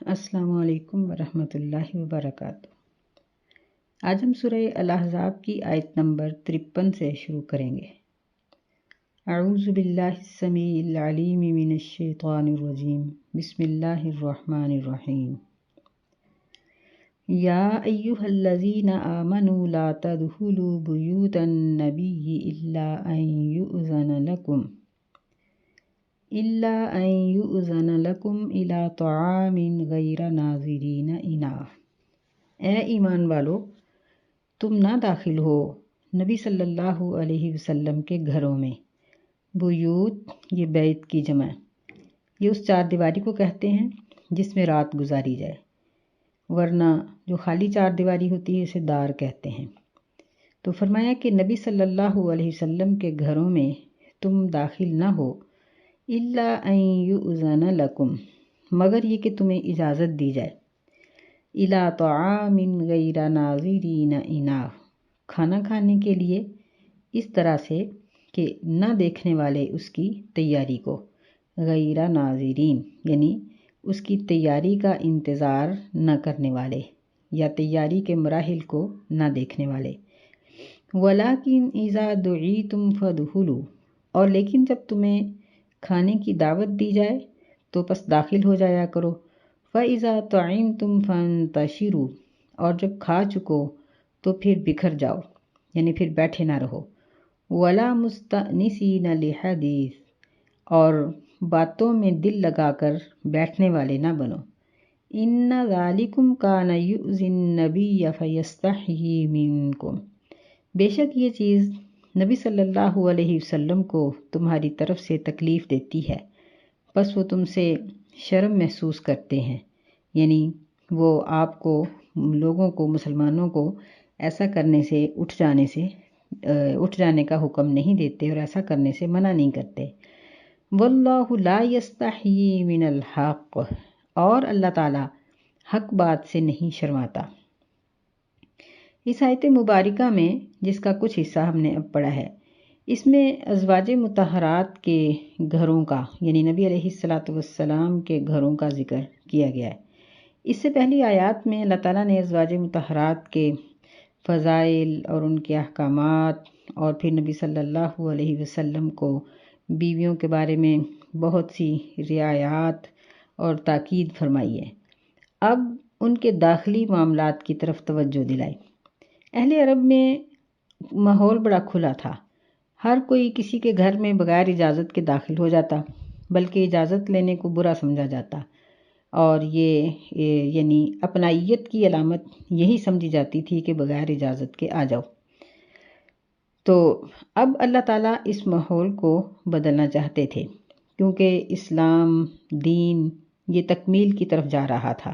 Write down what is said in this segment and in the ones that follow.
السلام علیکم ورحمۃ اللہ وبرکاتہ۔ آج ہم سورہ الاحزاب کی آیت نمبر 53 سے شروع کریں گے۔ اعوذ باللہ السمیع العلیم من الشیطان الرجیم، بسم اللہ الرحمن الرحیم۔ یا ایہا الذین آمنوا لا تدخلوا بیوت النبی الا ان یؤذن لکم الی طعام غیر ناظرین اناہ۔ اے ایمان والو، تم نہ داخل ہو نبی صلی اللہ علیہ وسلم کے گھروں میں۔ بیوت یہ بیت کی جمع، یہ اس چار دیواری کو کہتے ہیں جس میں رات گزاری جائے، ورنہ جو خالی چار دیواری ہوتی ہے اسے دار کہتے ہیں۔ تو فرمایا کہ نبی صلی اللہ علیہ وسلم کے گھروں میں تم داخل نہ ہو الا ان یؤذن لکم، مگر یہ کہ تمہیں اجازت دی جائے، الی طعام غیر ناظرین اناہ، کھانا کھانے کے لیے اس طرح سے کہ نہ دیکھنے والے اس کی تیاری کو، غیر ناظرین یعنی اس کی تیاری کا انتظار نہ کرنے والے یا تیاری کے مراحل کو نہ دیکھنے والے۔ ولیکن اذا دعیتم فادخلوا، اور لیکن جب تمہیں کھانے کی دعوت دی جائے تو پس داخل ہو جایا کرو۔ فَإِذَا طَعِمْتُمْ فَانتَشِرُوا، اور جب کھا چکو تو پھر بکھر جاؤ، یعنی پھر بیٹھے نہ رہو۔ وَلَا مُسْتَأْنِسِينَ لِحَدِيثٍ، اور باتوں میں دل لگا کر بیٹھنے والے نہ بنو۔ إِنَّ ذَلِكُمْ كَانَ يُؤْذِي النَّبِيَّ فَيَسْتَحْيِي مِنكُمْ، بے شک یہ چیز نبی صلی اللہ علیہ وسلم کو تمہاری طرف سے تکلیف دیتی ہے، بس وہ تم سے شرم محسوس کرتے ہیں، یعنی وہ آپ کو، لوگوں کو، مسلمانوں کو ایسا کرنے سے اٹھ جانے کا حکم نہیں دیتے اور ایسا کرنے سے منع نہیں کرتے۔ واللہ لا یستحیی من الحق، اور اللہ تعالیٰ حق بات سے نہیں شرماتا۔ اس آیت مبارکہ میں جس کا کچھ حصہ ہم نے اب پڑھا ہے، اس میں ازواج مطہرات کے گھروں کا یعنی نبی علیہ السلام کے گھروں کا ذکر کیا گیا ہے۔ اس سے پہلی آیات میں اللہ تعالیٰ نے ازواج مطہرات کے فضائل اور ان کے احکامات اور پھر نبی صلی اللہ علیہ وسلم کو بیویوں کے بارے میں بہت سی رعایات اور تاکید فرمائی ہے۔ اب ان کے داخلی معاملات کی طرف توجہ دلائی۔ اہل عرب میں ماحول بڑا کھلا تھا، ہر کوئی کسی کے گھر میں بغیر اجازت کے داخل ہو جاتا، بلکہ اجازت لینے کو برا سمجھا جاتا، اور یہ یعنی اپنائیت کی علامت یہی سمجھی جاتی تھی کہ بغیر اجازت کے آ جاؤ۔ تو اب اللہ تعالیٰ اس ماحول کو بدلنا چاہتے تھے، کیونکہ اسلام دین یہ تکمیل کی طرف جا رہا تھا۔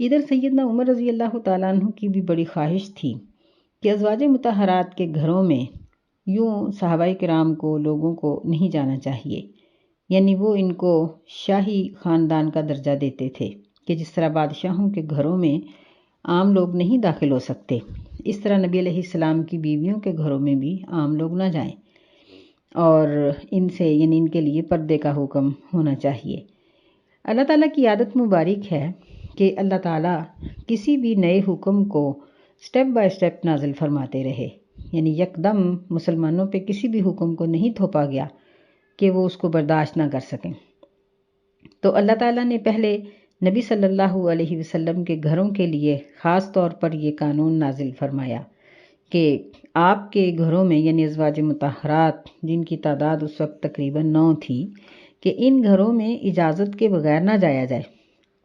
ادھر سیدنا عمر رضی اللہ تعالیٰ عنہ کی بھی بڑی خواہش تھی کہ ازواج مطہرات کے گھروں میں یوں صحابہ کرام کو، لوگوں کو نہیں جانا چاہیے، یعنی وہ ان کو شاہی خاندان کا درجہ دیتے تھے کہ جس طرح بادشاہوں کے گھروں میں عام لوگ نہیں داخل ہو سکتے، اس طرح نبی علیہ السلام کی بیویوں کے گھروں میں بھی عام لوگ نہ جائیں، اور ان سے یعنی ان کے لیے پردے کا حکم ہونا چاہیے۔ اللہ تعالیٰ کی عادت مبارک ہے کہ اللہ تعالیٰ کسی بھی نئے حکم کو سٹیپ بائی سٹیپ نازل فرماتے رہے، یعنی یکدم مسلمانوں پہ کسی بھی حکم کو نہیں تھوپا گیا کہ وہ اس کو برداشت نہ کر سکیں۔ تو اللہ تعالیٰ نے پہلے نبی صلی اللہ علیہ وسلم کے گھروں کے لیے خاص طور پر یہ قانون نازل فرمایا کہ آپ کے گھروں میں یعنی ازواج مطہرات جن کی تعداد اس وقت تقریباً 9 تھی، کہ ان گھروں میں اجازت کے بغیر نہ جایا جائے۔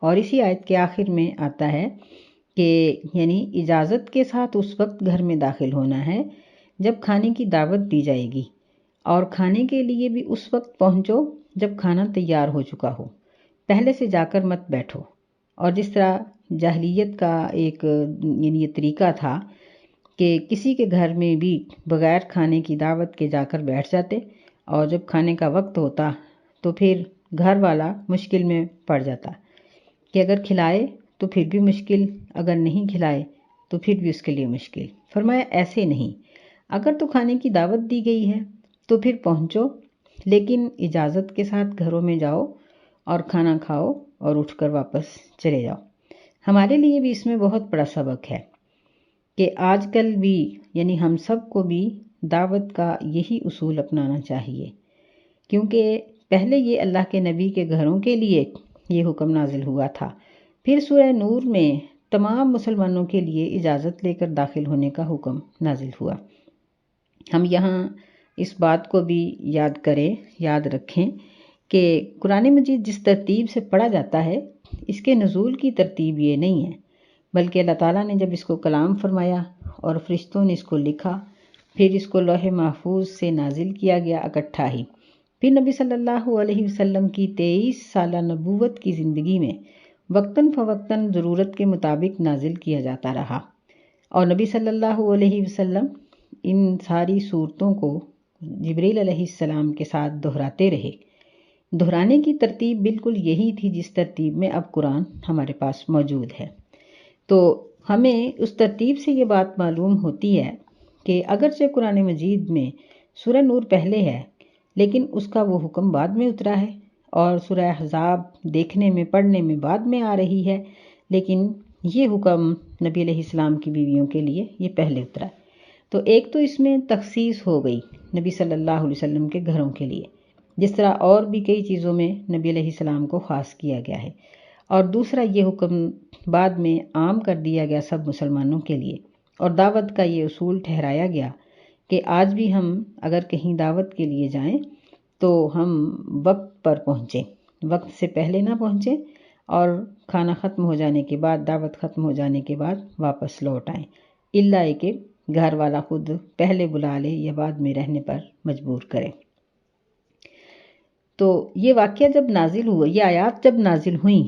اور اسی آیت کے آخر میں آتا ہے کہ یعنی اجازت کے ساتھ اس وقت گھر میں داخل ہونا ہے جب کھانے کی دعوت دی جائے گی، اور کھانے کے لیے بھی اس وقت پہنچو جب کھانا تیار ہو چکا ہو، پہلے سے جا کر مت بیٹھو۔ اور جس طرح جاہلیت کا ایک یعنی یہ طریقہ تھا کہ کسی کے گھر میں بھی بغیر کھانے کی دعوت کے جا کر بیٹھ جاتے، اور جب کھانے کا وقت ہوتا تو پھر گھر والا مشکل میں پڑ جاتا کہ اگر کھلائے تو پھر بھی مشکل، اگر نہیں کھلائے تو پھر بھی اس کے لیے مشکل۔ فرمایا ایسے نہیں، اگر تو کھانے کی دعوت دی گئی ہے تو پھر پہنچو، لیکن اجازت کے ساتھ گھروں میں جاؤ، اور کھانا کھاؤ اور اٹھ کر واپس چلے جاؤ۔ ہمارے لیے بھی اس میں بہت بڑا سبق ہے کہ آج کل بھی یعنی ہم سب کو بھی دعوت کا یہی اصول اپنانا چاہیے، کیونکہ پہلے یہ اللہ کے نبی کے گھروں کے لیے یہ حکم نازل ہوا تھا، پھر سورہ نور میں تمام مسلمانوں کے لیے اجازت لے کر داخل ہونے کا حکم نازل ہوا۔ ہم یہاں اس بات کو بھی یاد رکھیں کہ قرآن مجید جس ترتیب سے پڑھا جاتا ہے اس کے نزول کی ترتیب یہ نہیں ہے، بلکہ اللہ تعالیٰ نے جب اس کو کلام فرمایا اور فرشتوں نے اس کو لکھا، پھر اس کو لوح محفوظ سے نازل کیا گیا اکٹھا ہی، پھر نبی صلی اللہ علیہ وسلم کی 23 سالہ نبوت کی زندگی میں وقتاً فوقتاً ضرورت کے مطابق نازل کیا جاتا رہا، اور نبی صلی اللہ علیہ وسلم ان ساری صورتوں کو جبریل علیہ السلام کے ساتھ دہراتے رہے۔ دہرانے کی ترتیب بالکل یہی تھی جس ترتیب میں اب قرآن ہمارے پاس موجود ہے۔ تو ہمیں اس ترتیب سے یہ بات معلوم ہوتی ہے کہ اگرچہ قرآن مجید میں سورہ نور پہلے ہے، لیکن اس کا وہ حکم بعد میں اترا ہے، اور سورہ احزاب دیکھنے میں پڑھنے میں بعد میں آ رہی ہے، لیکن یہ حکم نبی علیہ السلام کی بیویوں کے لیے یہ پہلے اترا ہے۔ تو ایک تو اس میں تخصیص ہو گئی نبی صلی اللہ علیہ وسلم کے گھروں کے لیے، جس طرح اور بھی کئی چیزوں میں نبی علیہ السلام کو خاص کیا گیا ہے، اور دوسرا یہ حکم بعد میں عام کر دیا گیا سب مسلمانوں کے لیے، اور دعوت کا یہ اصول ٹھہرایا گیا کہ آج بھی ہم اگر کہیں دعوت کے لیے جائیں تو ہم وقت پر پہنچیں، وقت سے پہلے نہ پہنچیں، اور کھانا ختم ہو جانے کے بعد، دعوت ختم ہو جانے کے بعد واپس لوٹ آئیں، الا کہ گھر والا خود پہلے بلا لے یا بعد میں رہنے پر مجبور کرے۔ تو یہ واقعہ جب نازل ہوا، یہ آیات جب نازل ہوئیں،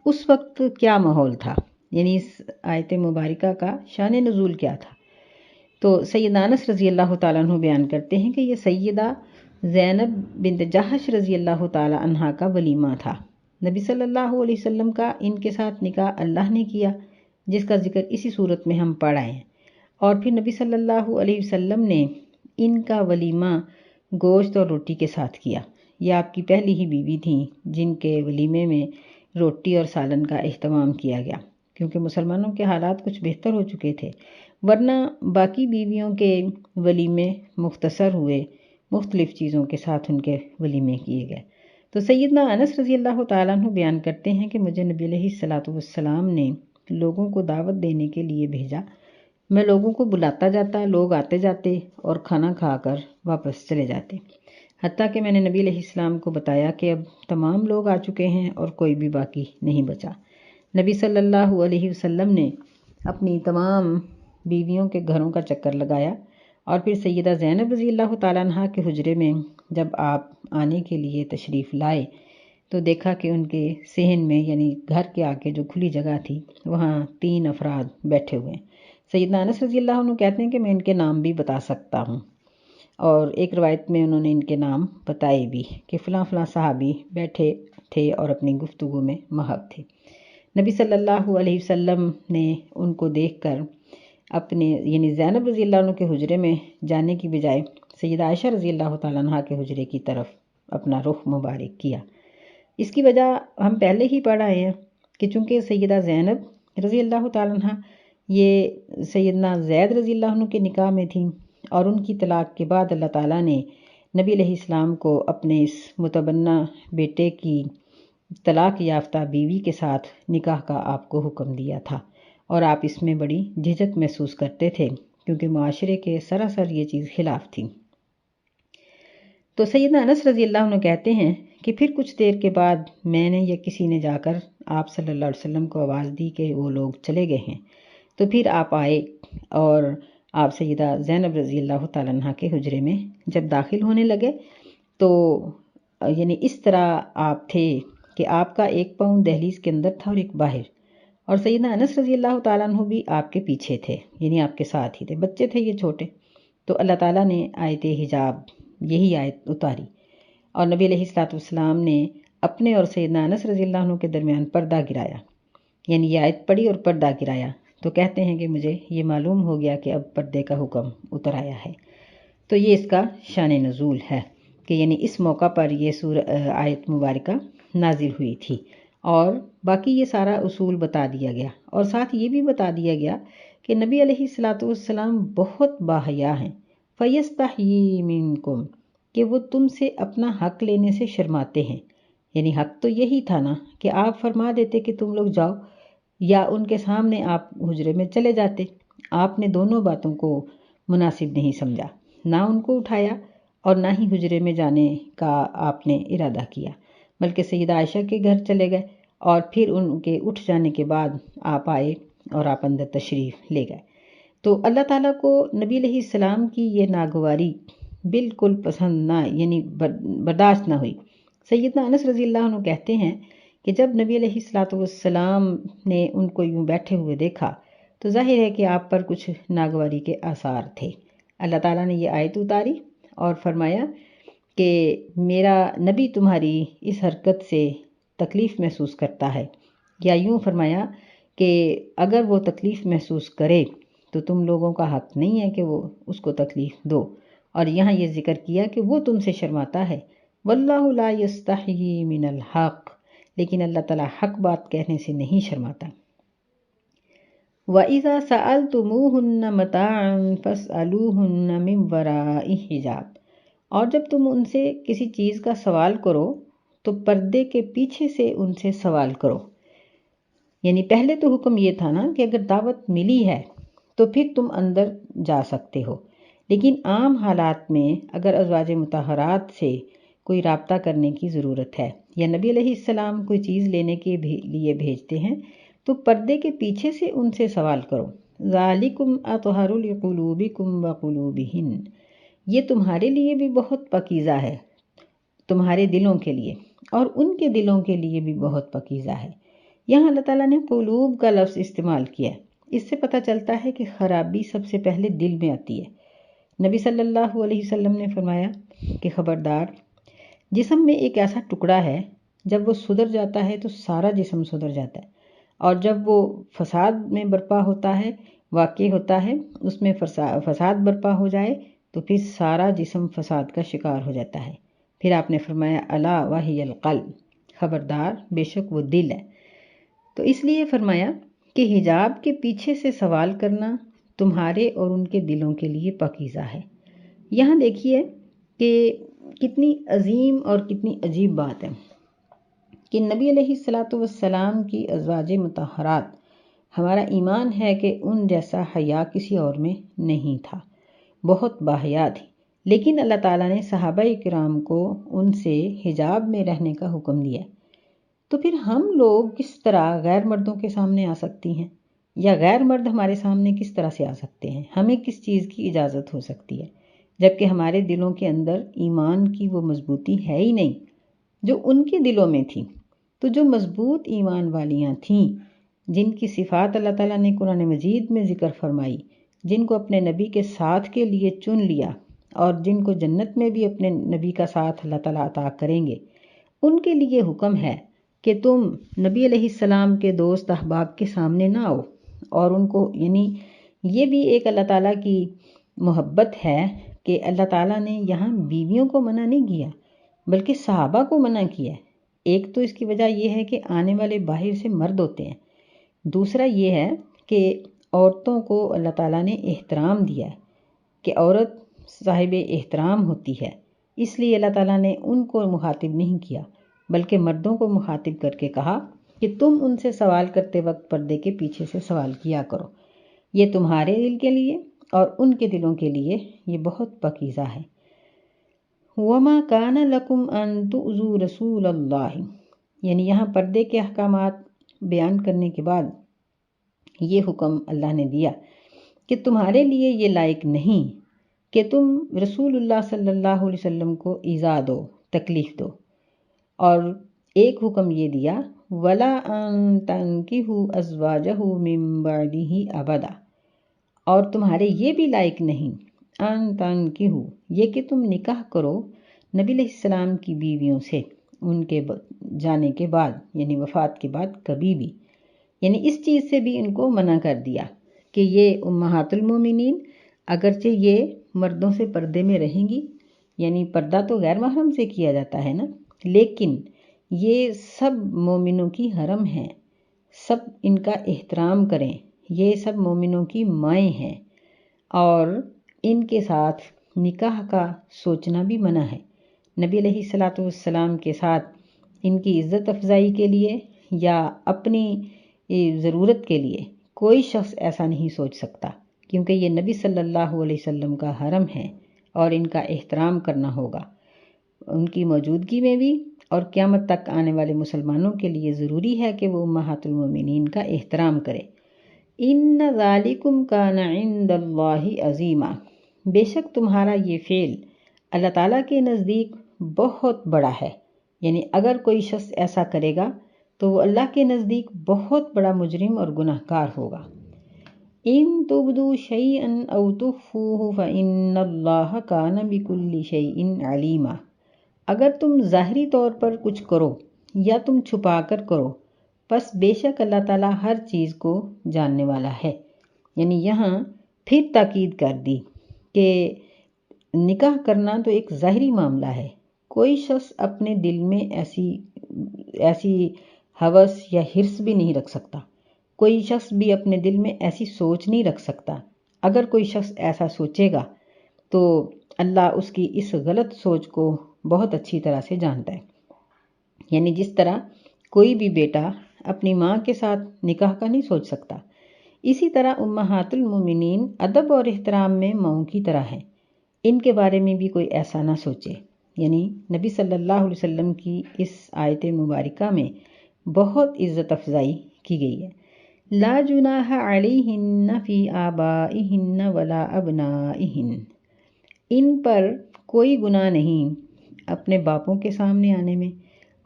اس وقت کیا ماحول تھا، یعنی اس آیت مبارکہ کا شان نزول کیا تھا؟ تو سیدنا انس رضی اللہ تعالیٰ عنہ بیان کرتے ہیں کہ یہ سیدہ زینب بنت جحش رضی اللہ تعالیٰ عنہ کا ولیمہ تھا۔ نبی صلی اللہ علیہ وسلم کا ان کے ساتھ نکاح اللہ نے کیا، جس کا ذکر اسی صورت میں ہم پڑھ آئے ہیں، اور پھر نبی صلی اللہ علیہ وسلم نے ان کا ولیمہ گوشت اور روٹی کے ساتھ کیا۔ یہ آپ کی پہلی ہی بیوی تھیں جن کے ولیمے میں روٹی اور سالن کا اہتمام کیا گیا، کیونکہ مسلمانوں کے حالات کچھ بہتر ہو چکے تھے، ورنہ باقی بیویوں کے ولیمے مختصر ہوئے، مختلف چیزوں کے ساتھ ان کے ولیمے کیے گئے۔ تو سیدنا انس رضی اللہ تعالیٰ عنہ بیان کرتے ہیں کہ مجھے نبی علیہ السلام نے لوگوں کو دعوت دینے کے لیے بھیجا، میں لوگوں کو بلاتا جاتا، لوگ آتے جاتے اور کھانا کھا کر واپس چلے جاتے، حتیٰ کہ میں نے نبی علیہ السلام کو بتایا کہ اب تمام لوگ آ چکے ہیں اور کوئی بھی باقی نہیں بچا۔ نبی صلی اللہ علیہ وسلم نے اپنی تمام بیویوں کے گھروں کا چکر لگایا، اور پھر سیدہ زینب رضی اللہ تعالیٰ عنہ کے حجرے میں جب آپ آنے کے لیے تشریف لائے تو دیکھا کہ ان کے صحن میں، یعنی گھر کے آگے جو کھلی جگہ تھی، وہاں 3 افراد بیٹھے ہوئے ہیں۔ سیدنا انس رضی اللہ عنہ کہتے ہیں کہ میں ان کے نام بھی بتا سکتا ہوں، اور ایک روایت میں انہوں نے ان کے نام بتائے بھی کہ فلاں فلاں صحابی بیٹھے تھے اور اپنی گفتگو میں مہب تھے۔ نبی صلی اللہ علیہ وسلم نے ان کو دیکھ کر اپنے یعنی زینب رضی اللہ عنہ کے حجرے میں جانے کی بجائے سیدہ عائشہ رضی اللہ تعالیٰ عنہ کے حجرے کی طرف اپنا رخ مبارک کیا۔ اس کی وجہ ہم پہلے ہی پڑھ آئے ہیں کہ چونکہ سیدہ زینب رضی اللہ تعالیٰ عنہ یہ سیدنا زید رضی اللہ عنہ کے نکاح میں تھیں، اور ان کی طلاق کے بعد اللہ تعالیٰ نے نبی علیہ السلام کو اپنے اس متبنہ بیٹے کی طلاق یافتہ بیوی کے ساتھ نکاح کا آپ کو حکم دیا تھا، اور آپ اس میں بڑی جھجک محسوس کرتے تھے کیونکہ معاشرے کے سراسر یہ چیز خلاف تھی۔ تو سیدنا انس رضی اللہ عنہ کہتے ہیں کہ پھر کچھ دیر کے بعد میں نے یا کسی نے جا کر آپ صلی اللہ علیہ وسلم کو آواز دی کہ وہ لوگ چلے گئے ہیں، تو پھر آپ آئے اور آپ سیدہ زینب رضی اللہ تعالیٰ عنہ کے حجرے میں جب داخل ہونے لگے تو یعنی اس طرح آپ تھے کہ آپ کا ایک پاؤں دہلیز کے اندر تھا اور ایک باہر، اور سیدنا انس رضی اللہ تعالیٰ عنہ بھی آپ کے پیچھے تھے، یعنی آپ کے ساتھ ہی تھے، بچے تھے یہ چھوٹے۔ تو اللہ تعالیٰ نے آیت حجاب یہی آیت اتاری، اور نبی علیہ السلام نے اپنے اور سیدنا انس رضی اللہ عنہ کے درمیان پردہ گرایا، یعنی یہ آیت پڑھی اور پردہ گرایا، تو کہتے ہیں کہ مجھے یہ معلوم ہو گیا کہ اب پردے کا حکم اتر آیا ہے۔ تو یہ اس کا شان نزول ہے کہ یعنی اس موقع پر یہ آیت مبارکہ نازل ہوئی تھی، اور باقی یہ سارا اصول بتا دیا گیا، اور ساتھ یہ بھی بتا دیا گیا کہ نبی علیہ الصلاۃ والسلام بہت باحیا ہیں، فَيَسْتَحْيِي مِنْكُمْ، کہ وہ تم سے اپنا حق لینے سے شرماتے ہیں۔ یعنی حق تو یہی تھا نا کہ آپ فرما دیتے کہ تم لوگ جاؤ، یا ان کے سامنے آپ حجرے میں چلے جاتے۔ آپ نے دونوں باتوں کو مناسب نہیں سمجھا، نہ ان کو اٹھایا اور نہ ہی حجرے میں جانے کا آپ نے ارادہ کیا، بلکہ سیدہ عائشہ کے گھر چلے گئے، اور پھر ان کے اٹھ جانے کے بعد آپ آئے اور آپ اندر تشریف لے گئے۔ تو اللہ تعالیٰ کو نبی علیہ السلام کی یہ ناگواری بالکل پسند نہ، یعنی برداشت نہ ہوئی۔ سیدنا انس رضی اللہ عنہ کہتے ہیں کہ جب نبی علیہ الصلاۃ والسلام نے ان کو یوں بیٹھے ہوئے دیکھا تو ظاہر ہے کہ آپ پر کچھ ناگواری کے آثار تھے۔ اللہ تعالیٰ نے یہ آیت اتاری اور فرمایا کہ میرا نبی تمہاری اس حرکت سے تکلیف محسوس کرتا ہے، یا یوں فرمایا کہ اگر وہ تکلیف محسوس کرے تو تم لوگوں کا حق نہیں ہے کہ وہ اس کو تکلیف دو، اور یہاں یہ ذکر کیا کہ وہ تم سے شرماتا ہے، واللہ لا یستحیی من الحق، لیکن اللہ تعالیٰ حق بات کہنے سے نہیں شرماتا۔ وَإِذَا سَأَلْتُمُوهُنَّ مَتَاعًا فَاسْأَلُوهُنَّ مِنْ وَرَاءِ حِجَابٍ، اور جب تم ان سے کسی چیز کا سوال کرو تو پردے کے پیچھے سے ان سے سوال کرو۔ یعنی پہلے تو حکم یہ تھا نا کہ اگر دعوت ملی ہے تو پھر تم اندر جا سکتے ہو، لیکن عام حالات میں اگر ازواج مطہرات سے کوئی رابطہ کرنے کی ضرورت ہے یا نبی علیہ السلام کوئی چیز لینے کے لیے بھیجتے ہیں تو پردے کے پیچھے سے ان سے سوال کرو۔ ذالکم اطہر لقلوبکم وقلوبہن، یہ تمہارے لیے بھی بہت پاکیزہ ہے، تمہارے دلوں کے لیے، اور ان کے دلوں کے لیے بھی بہت پاکیزہ ہے۔ یہاں اللہ تعالیٰ نے قلوب کا لفظ استعمال کیا ہے، اس سے پتہ چلتا ہے کہ خرابی سب سے پہلے دل میں آتی ہے۔ نبی صلی اللہ علیہ وسلم نے فرمایا کہ خبردار، جسم میں ایک ایسا ٹکڑا ہے جب وہ سدھر جاتا ہے تو سارا جسم سدھر جاتا ہے، اور جب وہ فساد میں برپا ہوتا ہے، واقع ہوتا ہے، اس میں فساد برپا ہو جائے تو پھر سارا جسم فساد کا شکار ہو جاتا ہے۔ پھر آپ نے فرمایا الا وہی القلب، خبردار بے شک وہ دل ہے۔ تو اس لیے فرمایا کہ حجاب کے پیچھے سے سوال کرنا تمہارے اور ان کے دلوں کے لیے پاکیزہ ہے۔ یہاں دیکھیے کہ کتنی عظیم اور کتنی عجیب بات ہے کہ نبی علیہ الصلاۃ والسلام کی ازواج مطہرات، ہمارا ایمان ہے کہ ان جیسا حیا کسی اور میں نہیں تھا، بہت باحیا تھی، لیکن اللہ تعالیٰ نے صحابہ کرام کو ان سے حجاب میں رہنے کا حکم دیا۔ تو پھر ہم لوگ کس طرح غیر مردوں کے سامنے آ سکتی ہیں، یا غیر مرد ہمارے سامنے کس طرح سے آ سکتے ہیں؟ ہمیں کس چیز کی اجازت ہو سکتی ہے جبکہ ہمارے دلوں کے اندر ایمان کی وہ مضبوطی ہے ہی نہیں جو ان کے دلوں میں تھی۔ تو جو مضبوط ایمان والیاں تھیں، جن کی صفات اللہ تعالیٰ نے قرآن مجید میں ذکر فرمائی، جن کو اپنے نبی کے ساتھ کے لیے چن لیا اور جن کو جنت میں بھی اپنے نبی کا ساتھ اللہ تعالیٰ عطا کریں گے، ان کے لیے حکم ہے کہ تم نبی علیہ السلام کے دوست احباب کے سامنے نہ آؤ، اور ان کو، یعنی یہ بھی ایک اللہ تعالیٰ کی محبت ہے کہ اللہ تعالیٰ نے یہاں بیویوں کو منع نہیں کیا بلکہ صحابہ کو منع کیا ہے۔ ایک تو اس کی وجہ یہ ہے کہ آنے والے باہر سے مرد ہوتے ہیں، دوسرا یہ ہے کہ عورتوں کو اللہ تعالیٰ نے احترام دیا ہے کہ عورت صاحب احترام ہوتی ہے، اس لیے اللہ تعالیٰ نے ان کو مخاطب نہیں کیا بلکہ مردوں کو مخاطب کر کے کہا کہ تم ان سے سوال کرتے وقت پردے کے پیچھے سے سوال کیا کرو، یہ تمہارے دل کے لیے اور ان کے دلوں کے لیے یہ بہت پاکیزہ ہے۔ وَمَا كَانَ لَكُمْ أَن تُؤْذُوا رَسُولَ اللَّهِ، یعنی یہاں پردے کے احکامات بیان کرنے کے بعد یہ حکم اللہ نے دیا کہ تمہارے لیے یہ لائق نہیں کہ تم رسول اللہ صلی اللہ علیہ وسلم کو ایذا دو، تکلیف دو، اور ایک حکم یہ دیا وَلَا أَن تَنكِحُوا أَزْوَاجَهُ مِن بَعْدِهِ أَبَدًا، اور تمہارے یہ بھی لائق نہیں ان تنکحوا، یہ کہ تم نکاح کرو نبی علیہ السلام کی بیویوں سے ان کے جانے کے بعد، یعنی وفات کے بعد کبھی بھی۔ یعنی اس چیز سے بھی ان کو منع کر دیا کہ یہ امہات المومنین اگرچہ یہ مردوں سے پردے میں رہیں گی، یعنی پردہ تو غیر محرم سے کیا جاتا ہے نا، لیکن یہ سب مومنوں کی حرم ہیں، سب ان کا احترام کریں، یہ سب مومنوں کی مائیں ہیں، اور ان کے ساتھ نکاح کا سوچنا بھی منع ہے۔ نبی علیہ الصلاۃ والسلام کے ساتھ ان کی عزت افزائی کے لیے یا اپنی ضرورت کے لیے کوئی شخص ایسا نہیں سوچ سکتا، کیونکہ یہ نبی صلی اللہ علیہ وسلم کا حرم ہے اور ان کا احترام کرنا ہوگا، ان کی موجودگی میں بھی، اور قیامت تک آنے والے مسلمانوں کے لیے ضروری ہے کہ وہ امہات المومنین کا احترام کرے۔ ان ذالکم کان عند اللہ عظیما، بے شک تمہارا یہ فعل اللہ تعالیٰ کے نزدیک بہت بڑا ہے، یعنی اگر کوئی شخص ایسا کرے گا تو وہ اللہ کے نزدیک بہت بڑا مجرم اور گناہ گار ہوگا۔ ان تبدوا شیئا او تخفوہ فإن اللہ کان بکل شیء علیما، اگر تم ظاہری طور پر کچھ کرو یا تم چھپا کر کرو، پس بے شک اللہ تعالیٰ ہر چیز کو جاننے والا ہے۔ یعنی یہاں پھر تاکید کر دی کہ نکاح کرنا تو ایک ظاہری معاملہ ہے، کوئی شخص اپنے دل میں ایسی ہوس یا حرص بھی نہیں رکھ سکتا، کوئی شخص بھی اپنے دل میں ایسی سوچ نہیں رکھ سکتا۔ اگر کوئی شخص ایسا سوچے گا تو اللہ اس کی اس غلط سوچ کو بہت اچھی طرح سے جانتا ہے۔ یعنی جس طرح کوئی بھی بیٹا اپنی ماں کے ساتھ نکاح کا نہیں سوچ سکتا، اسی طرح امہات المومنین ادب اور احترام میں ماؤں کی طرح ہیں، ان کے بارے میں بھی کوئی ایسا نہ سوچے۔ یعنی نبی صلی اللہ علیہ وسلم کی اس آیت مبارکہ میں بہت عزت افزائی کی گئی ہے۔ لا جناح علیہن فی آبائہن ولا ابنائہن، ان پر کوئی گناہ نہیں اپنے باپوں کے سامنے آنے میں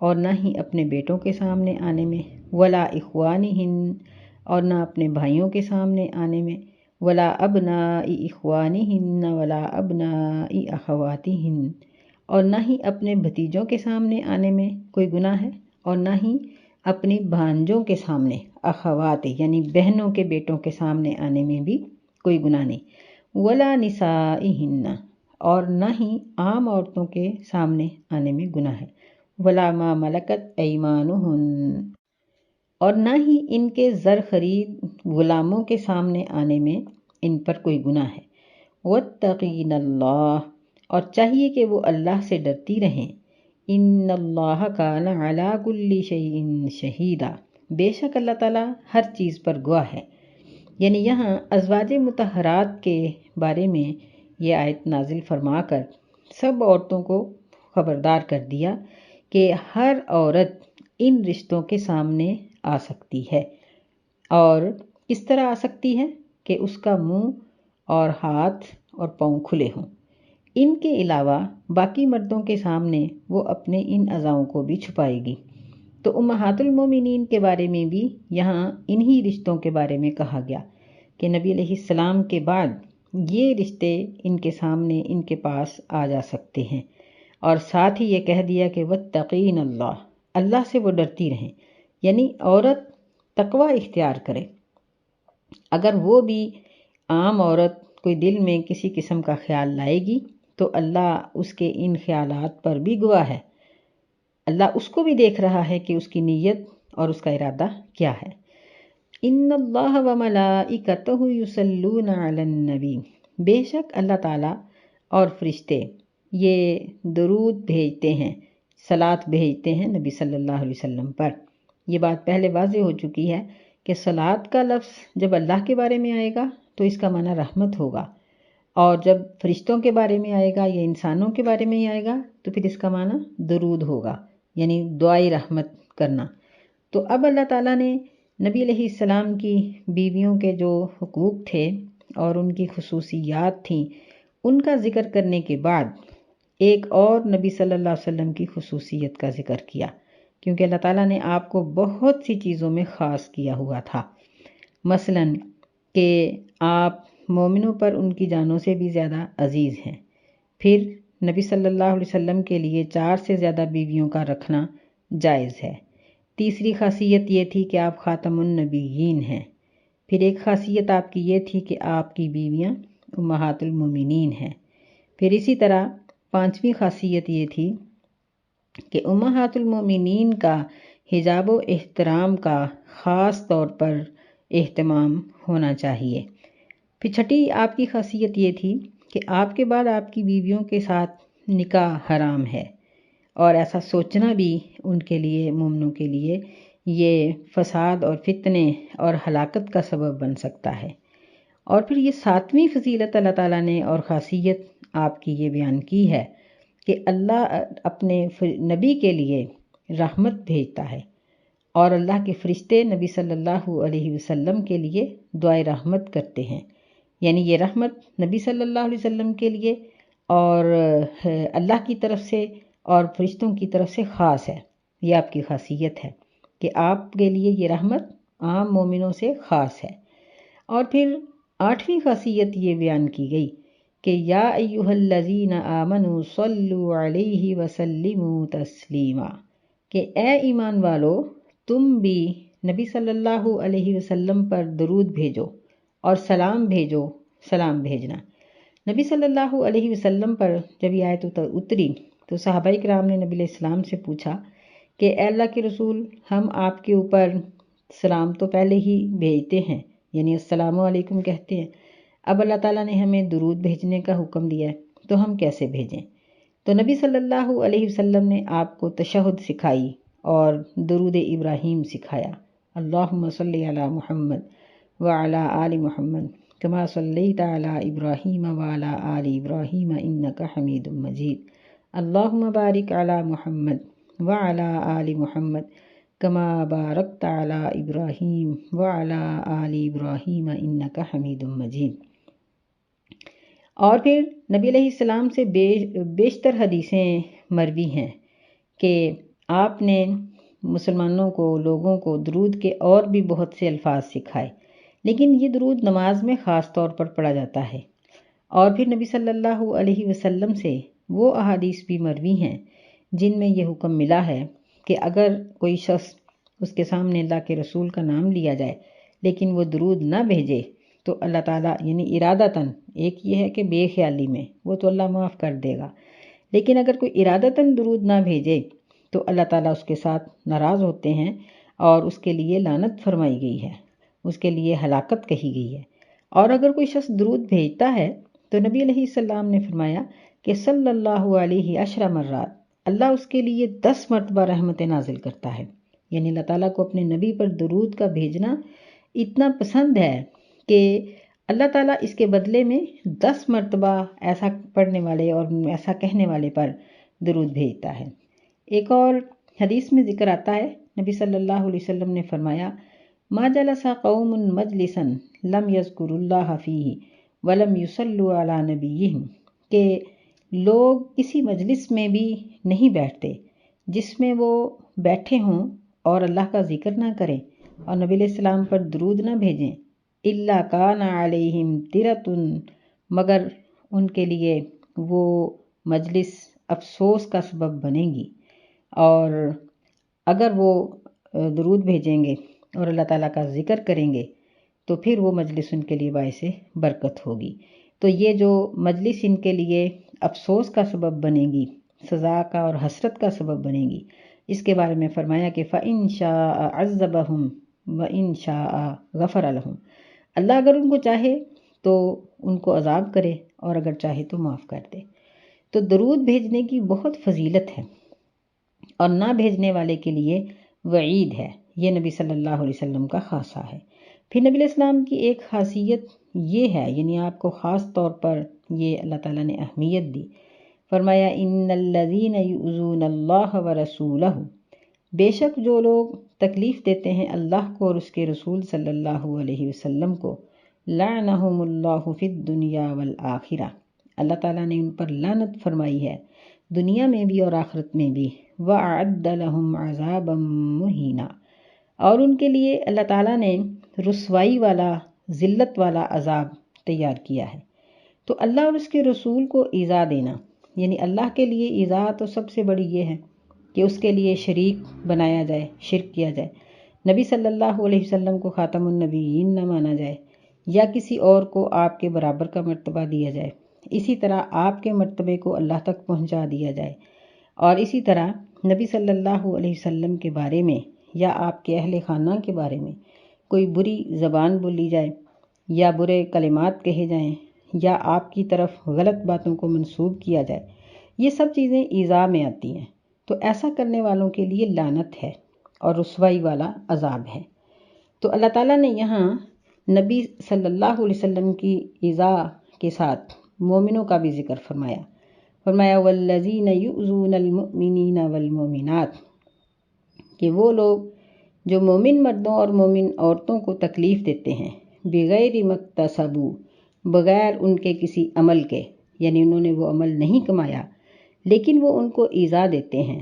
اور نہ ہی اپنے بیٹوں کے سامنے آنے میں، ولا اخوانہن، اور نہ اپنے بھائیوں کے سامنے آنے میں، ولا ابناء اخوانہن ولا ابناء اخواتہن، اور نہ ہی اپنے بھتیجوں کے سامنے آنے میں کوئی گناہ ہے، اور نہ ہی اپنی بھانجوں کے سامنے، اخوات یعنی بہنوں کے بیٹوں کے سامنے آنے میں بھی کوئی گناہ نہیں، ولا نسائہن، اور نہ ہی عام عورتوں کے سامنے آنے میں گناہ ہے، ولا ما ملکت ایمانہن، اور نہ ہی ان کے زر خرید غلاموں کے سامنے آنے میں ان پر کوئی گناہ ہے۔ واتقین اللہ، اور چاہیے کہ وہ اللہ سے ڈرتی رہیں۔ ان اللہ کان علی کل شیء شہیدا، بے شک اللہ تعالیٰ ہر چیز پر گواہ ہے۔ یعنی یہاں ازواج مطہرات کے بارے میں یہ آیت نازل فرما کر سب عورتوں کو خبردار کر دیا کہ ہر عورت ان رشتوں کے سامنے آ سکتی ہے، اور کس طرح آ سکتی ہے کہ اس کا منہ اور ہاتھ اور پاؤں کھلے ہوں۔ ان کے علاوہ باقی مردوں کے سامنے وہ اپنے ان اعضاؤں کو بھی چھپائے گی۔ تو امہات المومنین کے بارے میں بھی یہاں انہی رشتوں کے بارے میں کہا گیا کہ نبی علیہ السلام کے بعد یہ رشتے ان کے سامنے ان کے پاس آ جا سکتے ہیں، اور ساتھ ہی یہ کہہ دیا کہ واتقین اللہ، اللہ سے وہ ڈرتی رہیں۔ یعنی عورت تقوی اختیار کرے، اگر وہ بھی عام عورت کوئی دل میں کسی قسم کا خیال لائے گی تو اللہ اس کے ان خیالات پر بھی گواہ ہے، اللہ اس کو بھی دیکھ رہا ہے کہ اس کی نیت اور اس کا ارادہ کیا ہے۔ ان اللہ وملائکتہ یصلون علی النبی، بے شک اللہ تعالیٰ اور فرشتے یہ درود بھیجتے ہیں، صلات بھیجتے ہیں نبی صلی اللہ علیہ وسلم پر۔ یہ بات پہلے واضح ہو چکی ہے کہ صلات کا لفظ جب اللہ کے بارے میں آئے گا تو اس کا معنی رحمت ہوگا، اور جب فرشتوں کے بارے میں آئے گا یا انسانوں کے بارے میں آئے گا تو پھر اس کا معنی درود ہوگا، یعنی دعائے رحمت کرنا۔ تو اب اللہ تعالیٰ نے نبی علیہ السلام کی بیویوں کے جو حقوق تھے اور ان کی خصوصیات تھیں ان کا ذکر کرنے کے بعد ایک اور نبی صلی اللہ علیہ وسلم کی خصوصیت کا ذکر کیا، کیونکہ اللہ تعالیٰ نے آپ کو بہت سی چیزوں میں خاص کیا ہوا تھا، مثلاً کہ آپ مومنوں پر ان کی جانوں سے بھی زیادہ عزیز ہیں، پھر نبی صلی اللہ علیہ وسلم کے لیے 4 سے زیادہ بیویوں کا رکھنا جائز ہے، تیسری خاصیت یہ تھی کہ آپ خاتم النبیین ہیں، پھر ایک خاصیت آپ کی یہ تھی کہ آپ کی بیویاں امہات المومنین ہیں، پھر اسی طرح 5ویں خاصیت یہ تھی کہ امہات المومنین کا حجاب و احترام کا خاص طور پر اہتمام ہونا چاہیے۔ پھر چھٹی آپ کی خاصیت یہ تھی کہ آپ کے بعد آپ کی بیویوں کے ساتھ نکاح حرام ہے، اور ایسا سوچنا بھی ان کے لیے، مومنوں کے لیے، یہ فساد اور فتنے اور ہلاکت کا سبب بن سکتا ہے۔ اور پھر یہ 7ویں فضیلت اللہ تعالیٰ نے اور خاصیت آپ کی یہ بیان کی ہے کہ اللہ اپنے نبی کے لیے رحمت بھیجتا ہے، اور اللہ کے فرشتے نبی صلی اللہ علیہ وسلم کے لیے دعائے رحمت کرتے ہیں۔ یعنی یہ رحمت نبی صلی اللہ علیہ وسلم کے لیے اور اللہ کی طرف سے اور فرشتوں کی طرف سے خاص ہے۔ یہ آپ کی خاصیت ہے کہ آپ کے لیے یہ رحمت عام مومنوں سے خاص ہے۔ اور پھر 8ویں خاصیت یہ بیان کی گئی کہ یا ایہا الذین آمنوا صلوا علیہ وسلموا تسلیما، کہ اے ایمان والو تم بھی نبی صلی اللہ علیہ وسلم پر درود بھیجو اور سلام بھیجو۔ سلام بھیجنا، نبی صلی اللہ علیہ وسلم پر جب یہ آیت اتری تو صحابہ کرام نے نبی علیہ السلام سے پوچھا کہ اے اللہ کے رسول، ہم آپ کے اوپر سلام تو پہلے ہی بھیجتے ہیں، یعنی السلام علیکم کہتے ہیں، اب اللہ تعالیٰ نے ہمیں درود بھیجنے کا حکم دیا ہے تو ہم کیسے بھیجیں؟ تو نبی صلی اللہ علیہ وسلم نے آپ کو تشہد سکھائی اور درود ابراہیم سکھایا۔ اللہم صلی علی محمد وعلی آل محمد کما صلیت علی ابراہیم وعلی آل ابراہیم انک حمید مجید۔ اللہم بارک علی محمد وعلی آل محمد کما بارکت علی ابراہیم وعلی آل ابراہیم انک حمید مجید۔ اور پھر نبی علیہ السلام سے بیشتر حدیثیں مروی ہیں کہ آپ نے مسلمانوں کو، لوگوں کو درود کے اور بھی بہت سے الفاظ سکھائے، لیکن یہ درود نماز میں خاص طور پر پڑھا جاتا ہے۔ اور پھر نبی صلی اللہ علیہ وسلم سے وہ احادیث بھی مروی ہیں جن میں یہ حکم ملا ہے کہ اگر کوئی شخص اس کے سامنے اللہ کے رسول کا نام لیا جائے لیکن وہ درود نہ بھیجے تو اللہ تعالیٰ، یعنی ارادتاً، ایک یہ ہے کہ بے خیالی میں، وہ تو اللہ معاف کر دے گا، لیکن اگر کوئی ارادتاً درود نہ بھیجے تو اللہ تعالیٰ اس کے ساتھ ناراض ہوتے ہیں اور اس کے لیے لعنت فرمائی گئی ہے، اس کے لیے ہلاکت کہی گئی ہے۔ اور اگر کوئی شخص درود بھیجتا ہے تو نبی علیہ السلام نے فرمایا کہ صلی اللہ علیہ 10 مرات، اللہ اس کے لیے 10 مرتبہ رحمت نازل کرتا ہے۔ یعنی اللہ تعالیٰ کو اپنے نبی پر درود کا بھیجنا اتنا پسند ہے کہ اللہ تعالیٰ اس کے بدلے میں 10 مرتبہ ایسا پڑھنے والے اور ایسا کہنے والے پر درود بھیجتا ہے۔ ایک اور حدیث میں ذکر آتا ہے، نبی صلی اللہ علیہ وسلم نے فرمایا ما جلس قوم مجلسا لم یذکروا اللہ فیہ ولم یصلوا علی نبیہم، کہ لوگ کسی مجلس میں بھی نہیں بیٹھتے جس میں وہ بیٹھے ہوں اور اللہ کا ذکر نہ کریں اور نبی علیہ السلام پر درود نہ بھیجیں، الا کان علیہم ترۃ، مگر ان کے لیے وہ مجلس افسوس کا سبب بنے گی۔ اور اگر وہ درود بھیجیں گے اور اللہ تعالیٰ کا ذکر کریں گے تو پھر وہ مجلس ان کے لیے باعث برکت ہوگی۔ تو یہ جو مجلس ان کے لیے افسوس کا سبب بنے گی، سزا کا اور حسرت کا سبب بنے گی، اس کے بارے میں فرمایا کہ فَإِن شَاءَ عَذَّبَهُمْ وَإِن شَاءَ غَفَرَ لَهُمْ، اللہ اگر ان کو چاہے تو ان کو عذاب کرے اور اگر چاہے تو معاف کر دے۔ تو درود بھیجنے کی بہت فضیلت ہے اور نہ بھیجنے والے کے لیے وعید ہے، یہ نبی صلی اللہ علیہ وسلم کا خاصہ ہے۔ پھر نبی علیہ السلام کی ایک خاصیت یہ ہے، یعنی آپ کو خاص طور پر یہ اللہ تعالیٰ نے اہمیت دی، فرمایا ان الذین یؤذون اللہ ورسولہ، بے شک جو لوگ تکلیف دیتے ہیں اللہ کو اور اس کے رسول صلی اللہ علیہ وسلم کو، لعنہم اللہ فی الدنیا والآخرہ، اللہ تعالیٰ نے ان پر لعنت فرمائی ہے دنیا میں بھی اور آخرت میں بھی، وَأَعَدَّ لَهُمْ عَذَابًا مُهِينًا، اور ان کے لیے اللہ تعالیٰ نے رسوائی والا، ذلت والا عذاب تیار کیا ہے۔ تو اللہ اور اس کے رسول کو ایذا دینا، یعنی اللہ کے لیے ایذا تو سب سے بڑی یہ ہے کہ اس کے لیے شریک بنایا جائے، شرک کیا جائے، نبی صلی اللہ علیہ وسلم کو خاتم النبیین نہ مانا جائے یا کسی اور کو آپ کے برابر کا مرتبہ دیا جائے، اسی طرح آپ کے مرتبے کو اللہ تک پہنچا دیا جائے، اور اسی طرح نبی صلی اللہ علیہ وسلم کے بارے میں یا آپ کے اہل خانہ کے بارے میں کوئی بری زبان بولی جائے یا برے کلمات کہے جائیں یا آپ کی طرف غلط باتوں کو منسوب کیا جائے، یہ سب چیزیں ایذا میں آتی ہیں، تو ایسا کرنے والوں کے لیے لعنت ہے اور رسوائی والا عذاب ہے۔ تو اللہ تعالیٰ نے یہاں نبی صلی اللہ علیہ وسلم کی ایذا کے ساتھ مومنوں کا بھی ذکر فرمایا والذین یؤذون المؤمنین والمؤمنات، کہ وہ لوگ جو مومن مردوں اور مومن عورتوں کو تکلیف دیتے ہیں، بغیر مکتسبوا، بغیر ان کے کسی عمل کے، یعنی انہوں نے وہ عمل نہیں کمایا لیکن وہ ان کو ایذا دیتے ہیں،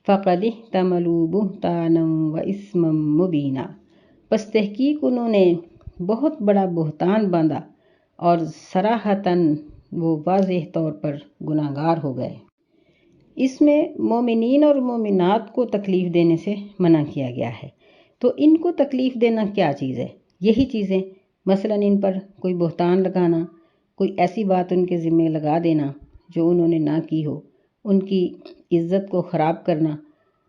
فقد احتملوا بہتانا واثما مبینا، پس تحقیق انہوں نے بہت بڑا بہتان باندھا اور صراحتاً وہ واضح طور پر گناہ گار ہو گئے۔ اس میں مومنین اور مومنات کو تکلیف دینے سے منع کیا گیا ہے۔ تو ان کو تکلیف دینا کیا چیز ہے؟ یہی چیزیں، مثلاً ان پر کوئی بہتان لگانا، کوئی ایسی بات ان کے ذمہ لگا دینا جو انہوں نے نہ کی ہو، ان کی عزت کو خراب کرنا۔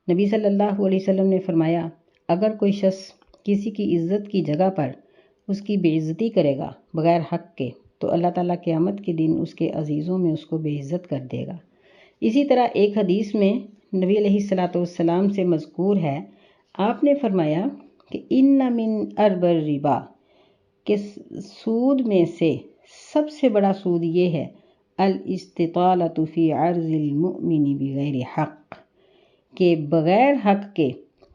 نبی صلی اللہ علیہ وسلم نے فرمایا اگر کوئی شخص کسی کی عزت کی جگہ پر اس کی بے عزتی کرے گا بغیر حق کے، تو اللہ تعالیٰ قیامت کے دن اس کے عزیزوں میں اس کو بے عزت کر دے گا۔ اسی طرح ایک حدیث میں نبی علیہ السلام سے مذکور ہے، آپ نے فرمایا کہ ان من ارب الربا، کہ سود میں سے سب سے بڑا سود یہ ہے الاستطالۃ فی عرض المؤمن بغیر حق، کہ بغیر حق کے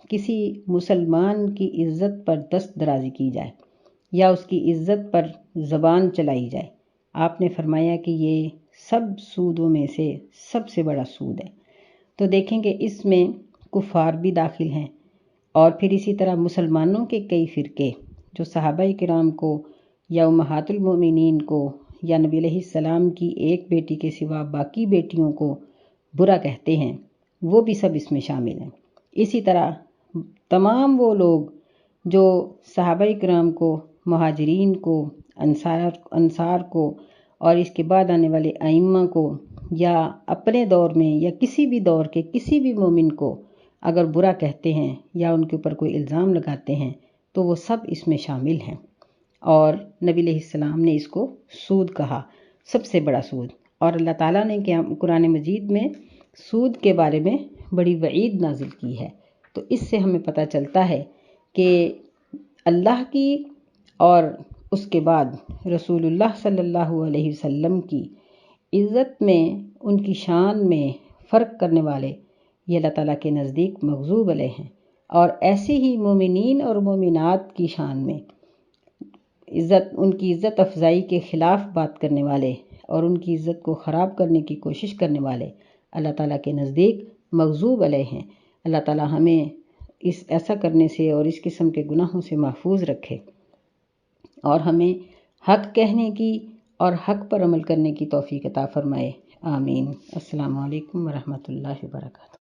کسی مسلمان کی عزت پر دست درازی کی جائے یا اس کی عزت پر زبان چلائی جائے۔ آپ نے فرمایا کہ یہ سب سودوں میں سے سب سے بڑا سود ہے۔ تو دیکھیں کہ اس میں کفار بھی داخل ہیں، اور پھر اسی طرح مسلمانوں کے کئی فرقے جو صحابہ کرام کو یا امہات المؤمنین کو یا نبی علیہ السلام کی ایک بیٹی کے سوا باقی بیٹیوں کو برا کہتے ہیں، وہ بھی سب اس میں شامل ہیں۔ اسی طرح تمام وہ لوگ جو صحابہ کرام کو، مہاجرین کو، انصار کو اور اس کے بعد آنے والے ائمہ کو، یا اپنے دور میں یا کسی بھی دور کے کسی بھی مومن کو اگر برا کہتے ہیں یا ان کے اوپر کوئی الزام لگاتے ہیں تو وہ سب اس میں شامل ہیں، اور نبی علیہ السلام نے اس کو سود کہا، سب سے بڑا سود۔ اور اللہ تعالیٰ نے قرآن مجید میں سود کے بارے میں بڑی وعید نازل کی ہے۔ تو اس سے ہمیں پتہ چلتا ہے کہ اللہ کی اور اس کے بعد رسول اللہ صلی اللہ علیہ وسلم کی عزت میں، ان کی شان میں فرق کرنے والے یہ اللہ تعالیٰ کے نزدیک مغضوب علیہ ہیں، اور ایسے ہی مومنین اور مومنات کی شان میں ان کی عزت افزائی کے خلاف بات کرنے والے اور ان کی عزت کو خراب کرنے کی کوشش کرنے والے اللہ تعالیٰ کے نزدیک مغضوب علیہ ہیں۔ اللہ تعالیٰ ہمیں ایسا کرنے سے اور اس قسم کے گناہوں سے محفوظ رکھے، اور ہمیں حق کہنے کی اور حق پر عمل کرنے کی توفیق عطا فرمائے، آمین۔ السلام علیکم ورحمۃ اللہ وبرکاتہ۔